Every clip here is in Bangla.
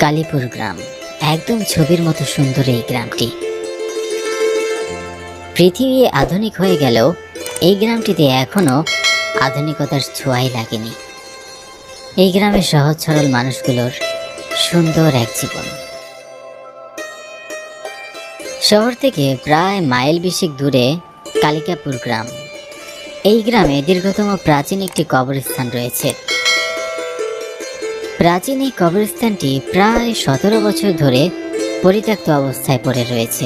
কালীপুর গ্রাম একদম ছবির মতো সুন্দর। এই গ্রামটি পৃথিবী আধুনিক হয়ে গেলেও এই গ্রামটিতে এখনো আধুনিকতার ছোঁয়াই লাগেনি। এই গ্রামের সহজ সরল মানুষগুলোর সুন্দর এক জীবন। শহর থেকে প্রায় মাইল বিশেক দূরে কালিকাপুর গ্রাম। এই গ্রামে দীর্ঘতম প্রাচীন একটি কবরস্থান রয়েছে। প্রাচীন এই কবরস্থানটি প্রায় 17 বছর ধরে পরিত্যক্ত অবস্থায় পড়ে রয়েছে।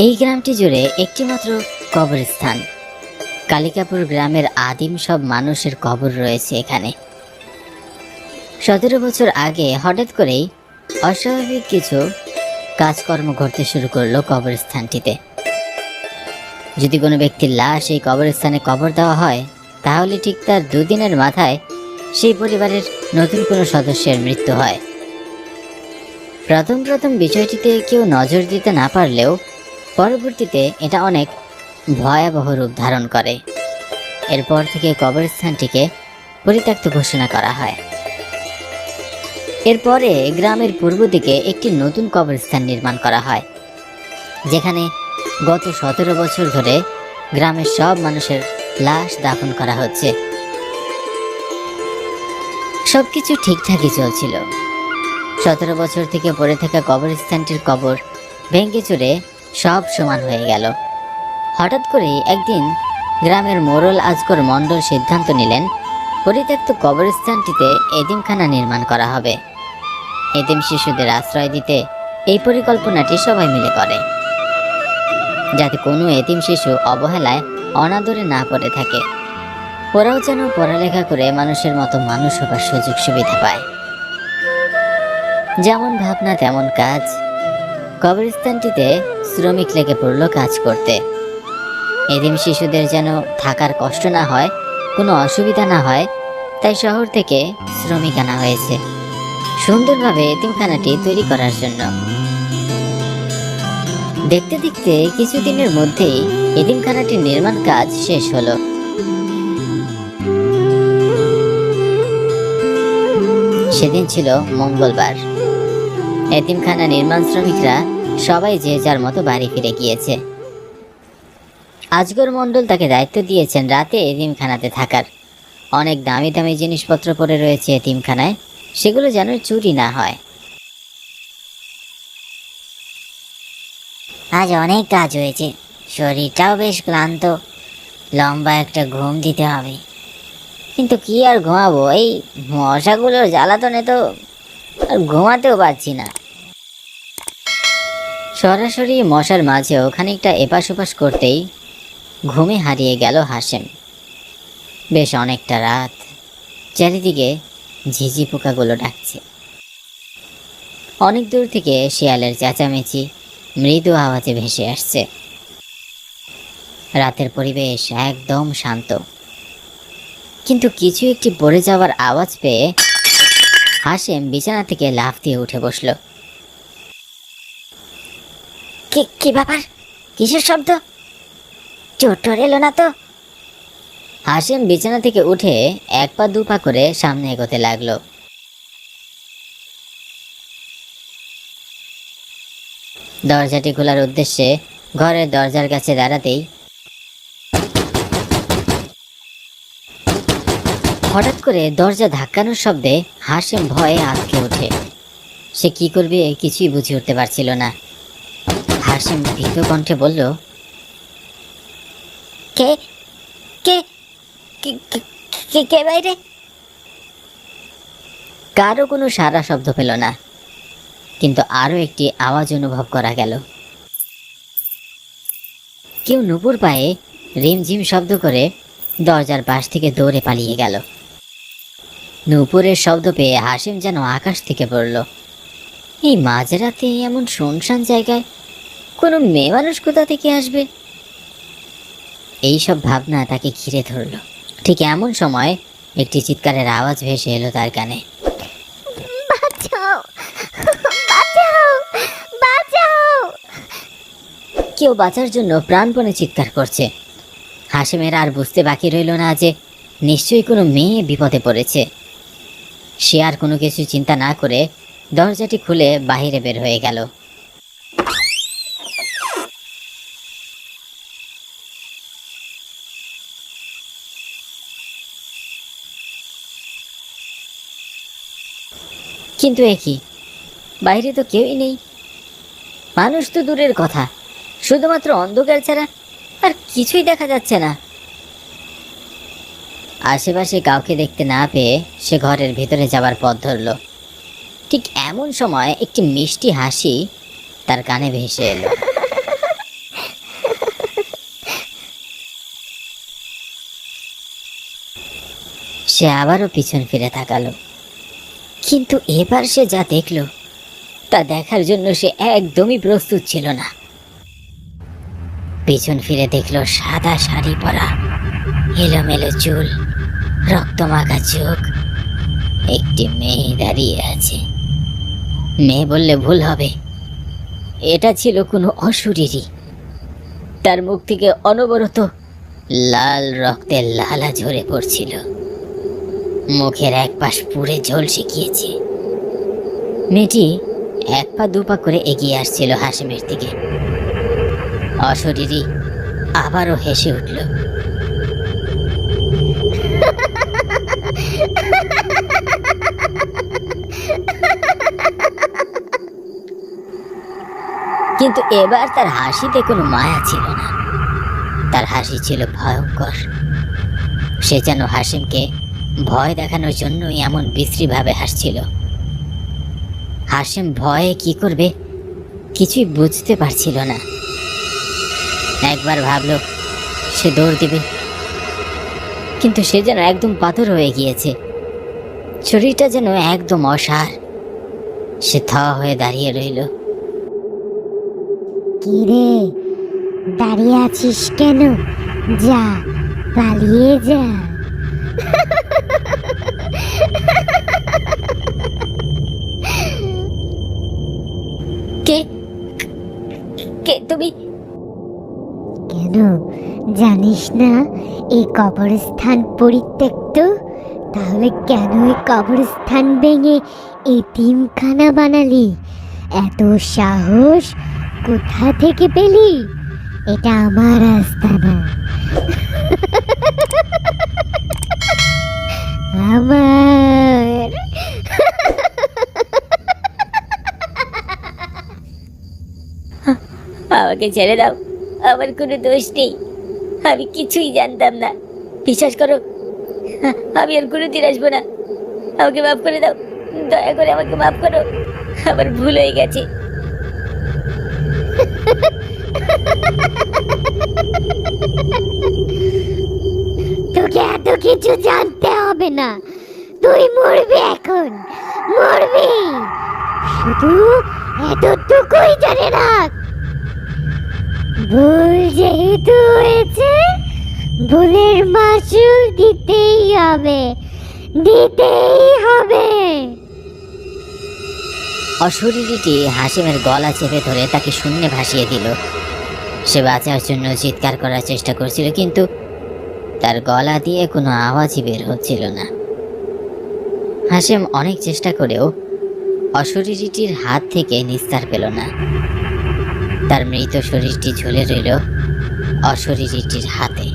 এই গ্রামটি জুড়ে একটিমাত্র কবরস্থান। কালিকাপুর গ্রামের আদিম সব মানুষের কবর রয়েছে এখানে। 17 বছর আগে হঠাৎ করেই অস্বাভাবিক কিছু কাজকর্ম ঘটতে শুরু করলো কবরস্থানটিতে। যদি কোনো ব্যক্তির লাশ এই কবরস্থানে কবর দেওয়া হয়, তাহলে ঠিক তার 2 দিনের মাথায় সেই পরিবারের নতুন কোনো সদস্যের মৃত্যু হয়। প্রথম বিষয়টিতে কেউ নজর দিতে না পারলেও পরবর্তীতে এটা অনেক ভয়াবহ রূপ ধারণ করে। এরপর থেকে কবরস্থানটিকে পরিত্যক্ত ঘোষণা করা হয়। এরপরে গ্রামের পূর্ব দিকে একটি নতুন কবরস্থান নির্মাণ করা হয়, যেখানে গত 17 বছর ধরে গ্রামের সব মানুষের লাশ দাফন করা হচ্ছে। সবকিছু ঠিকঠাকই চলছিল। 17 বছর থেকে পড়ে থাকা কবরস্থানটির কবর ভেঙে চুরে সব সমান হয়ে গেল। হঠাৎ করেই একদিন গ্রামের মোড়ল আজগর মণ্ডল সিদ্ধান্ত নিলেন, পরিত্যক্ত কবরস্থানটিতে এতিমখানা নির্মাণ করা হবে। এতিম শিশুদের আশ্রয় দিতে এই পরিকল্পনাটি সবাই মিলে করে, যাতে কোনো এতিম শিশু অবহেলায় অনাদরে না পড়ে থাকে। ওরাও যেন পড়ালেখা করে মানুষের মতো মানুষ হবার সুযোগ সুবিধা পায়। যেমন ভাবনা তেমন কাজ। কবরস্থানটিতে শ্রমিক লেগে পড়ল কাজ করতে। এতিম শিশুদের যেন থাকার কষ্ট না হয়, কোনো অসুবিধা না হয়, তাই শহর থেকে শ্রমিক আনা হয়েছে সুন্দরভাবে এতিমখানাটি তৈরি করার জন্য। দেখতে দেখতে কিছুদিনের মধ্যেই এতিমখানাটির নির্মাণ কাজ শেষ হলো। সেদিন ছিল মঙ্গলবার। এতিমখানা নির্মাণ শ্রমিকরা সবাই যে যার মতো বাড়ি ফিরে গিয়েছে। আজগর মণ্ডল তাকে দায়িত্ব দিয়েছেন রাতে এতিমখানাতে থাকার। অনেক দামি দামি জিনিসপত্র পড়ে রয়েছে এতিমখানায়, সেগুলো যেন চুরি না হয়। আজ অনেক কাজ হয়েছে, শরীরটাও বেশ ক্লান্ত, লম্বা একটা ঘুম দিতে হবে। কিন্তু কি আর ঘুমাবো, এই মশাগুলোর জ্বালাতনে তো আর ঘুমাতেও পারছি না। সরাসরি মশার মাঝেও খানিকটা এপাশ ওপাশ করতেই ঘুমে হারিয়ে গেল হাশেম। বেশ অনেকটা রাত, চারিদিকে ঝিঝি পোকাগুলো ডাকছে। অনেক দূর থেকে শিয়ালের চেঁচামেচি মৃদু আওয়াজে ভেসে আসছে। রাতের পরিবেশ একদম শান্ত, কিন্তু কিছু একটি পড়ে যাওয়ার আওয়াজ পেয়ে হাশেম বিছানা থেকে লাফ দিয়ে উঠে বসল। কি ব্যাপার? কিসের শব্দ? চোর এলো না তো? হাশেম বিছানা থেকে উঠে 1 পা 2 পা করে সামনে এগোতে লাগলো। দরজাটি খোলার উদ্দেশ্যে ঘরের দরজার কাছে দাঁড়াতেই হঠাৎ করে দরজা ধাক্কানোর শব্দে হাশেম ভয়ে আঁতকে ওঠে। সে কি করবে কিছুই বুঝে উঠতে পারছিল না। হাশেম ভীত কণ্ঠে বলল, কে কে কে কে বাইরে? কারো কোনো সাড়া শব্দ পেল না, কিন্তু আরো একটি আওয়াজ অনুভব করা গেল। কেউ নুপুর পায়ে রিমঝিম শব্দ করে দরজার পাশ থেকে দৌড়ে পালিয়ে গেল। নুপুরের শব্দ পেয়ে হাশেম যেন আকাশ থেকে পড়ল। এই মাঝরাতে এমন শুনশান জায়গায় কোনো মেয়ে মানুষ কোথা থেকে আসবে? এইসব ভাবনা তাকে ঘিরে ধরল। ঠিক এমন সময় একটি চিৎকারের আওয়াজ ভেসে এলো তার কানে। বাঁচাও, বাঁচাও, বাঁচাও! কেউ বাঁচার জন্য প্রাণপণে চিৎকার করছে। হাশেমের আর বুঝতে বাকি রইল না যে নিশ্চয়ই কোনো মেয়ে বিপদে পড়েছে। সে আর কোনো কিছু চিন্তা না করে দরজাটি খুলে বাইরে বের হয়ে গেল। কিন্তু এ কি, বাইরে তো কেউই নেই। মানুষ তো দূরের কথা, শুধুমাত্র অন্ধকার ছাড়া আর কিছুই দেখা যাচ্ছে না। আশেপাশে কাউকে দেখতে না পেয়ে সে ঘরের ভেতরে যাবার পথ ধরল। ঠিক এমন সময় একটি মিষ্টি হাসি তার কানে ভেসে এলো। সে আবারও পিছন ফিরে তাকালো, কিন্তু এবার সে যা দেখল তা দেখার জন্য সে একদমই প্রস্তুত ছিল না। পিছন ফিরে দেখলো সাদা শাড়ি পরা, এলোমেলো চুল, রক্তমাখা চোখ, একটি মেয়ে দাঁড়িয়ে আছে। মেয়ে বললে ভুল হবে, এটা ছিল কোনো অশরীরী। তার মুখ থেকে অনবরত লাল রক্তের লালা ঝরে পড়ছিল। মুখের এক পাশ পুড়ে ঝলসে গিয়েছে। মেয়েটি এক পা দু পা করে এগিয়ে আসছিল হাসিমের দিকে। অশরীরী আবারও হেসে উঠল। কিন্তু এবার তার হাসিতে কোনো মায়া ছিল না, তার হাসি ছিল ভয়ঙ্কর। সে যেন হাসিমকে ভয় দেখানোর জন্যই এমন বিশ্রীভাবে হাসছিল। হাসিম ভয়ে কি করবে কিছুই বুঝতে পারছিল না। একবার ভাবল সে দৌড় দিবে, কিন্তু সে যেন একদম পাথর হয়ে গিয়েছে। শরীরটা যেন একদম অসাড়। সে থ হয়ে দাঁড়িয়ে রইল। কি রে, দাঁড়িয়ে আছিস কেন? যা, পালিয়ে যা। কে কে তুমি? কেন জানিস না এই কবরস্থান পরিত্যক্ত? তাহলে কেন এই কবরস্থান ভেঙে এতিমখানা বানালি? এত সাহস কোথা থেকে পেলি? এটা আমার আস্তানা, আমার। আমাকে ছেড়ে দাও, আমার কোনো দোষ নেই। আমি কিছুই জানতাম না, বিশ্বাস করো। আমি আর কোনোদিন আসবো না। আমাকে মাফ করে দাও, দয়া করে আমাকে মাফ করো। আমার ভুল হয়ে গেছে। তোকে এত কিছু জানতে হবে না, তুই মরবি এখন, মরবি। শুধু এতটুকুই জানে রাখ, ভুল যেহেতু হয়েছে ভুলের মাসুল দিতেই হবে, দিতেই হবে। অশরীরীটি হাসিমের গলা চেপে ধরে তাকে শূন্যে ভাসিয়ে দিল। সে বাঁচার জন্য চিৎকার করার চেষ্টা করছিল, কিন্তু তার গলা দিয়ে কোনো আওয়াজই বের হচ্ছিল না। হাসিম অনেক চেষ্টা করেও অশরীরীটির হাত থেকে নিস্তার পেল না। তার মৃত শরীরটি ঝুলে রইল অশরীরীটির হাতে।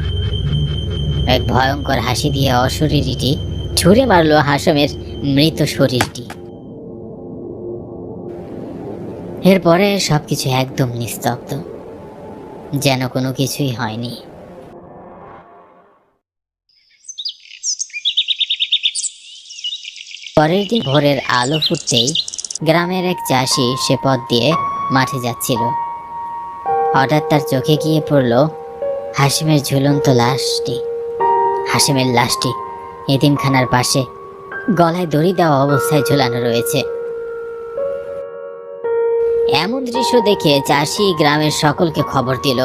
এক ভয়ঙ্কর হাসি দিয়ে অশরীরীটি ছুঁড়ে মারল হাসিমের মৃত শরীরটি। এরপরে সবকিছু একদম নিস্তব্ধ, যেন কোনো কিছুই হয়নি। পরের দিন ভোরের আলো ফুটতেই গ্রামের এক চাষি সে পথ দিয়ে মাঠে যাচ্ছিল। হঠাৎ তার চোখে গিয়ে পড়ল হাসিমের ঝুলন্ত লাশটি। হাসিমের লাশটি এতিমখানার পাশে গলায় দড়ি দেওয়া অবস্থায় ঝুলানো রয়েছে। এমন দৃশ্য দেখে চাষি গ্রামের সকলকে খবর দিল।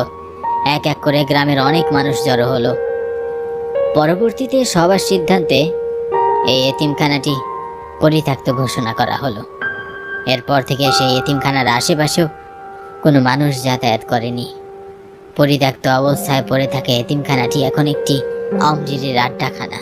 এক এক করে গ্রামের অনেক মানুষ জড়ো হলো। পরবর্তীতে সবার সিদ্ধান্তে এই এতিমখানাটি পরিত্যক্ত ঘোষণা করা হলো। এরপর থেকে সেই এতিমখানার আশেপাশেও কোনো মানুষ যাতায়াত করেনি। পরিত্যক্ত অবস্থায় পড়ে থাকা এতিমখানাটি এখন একটি অমরিরের আড্ডাখানা।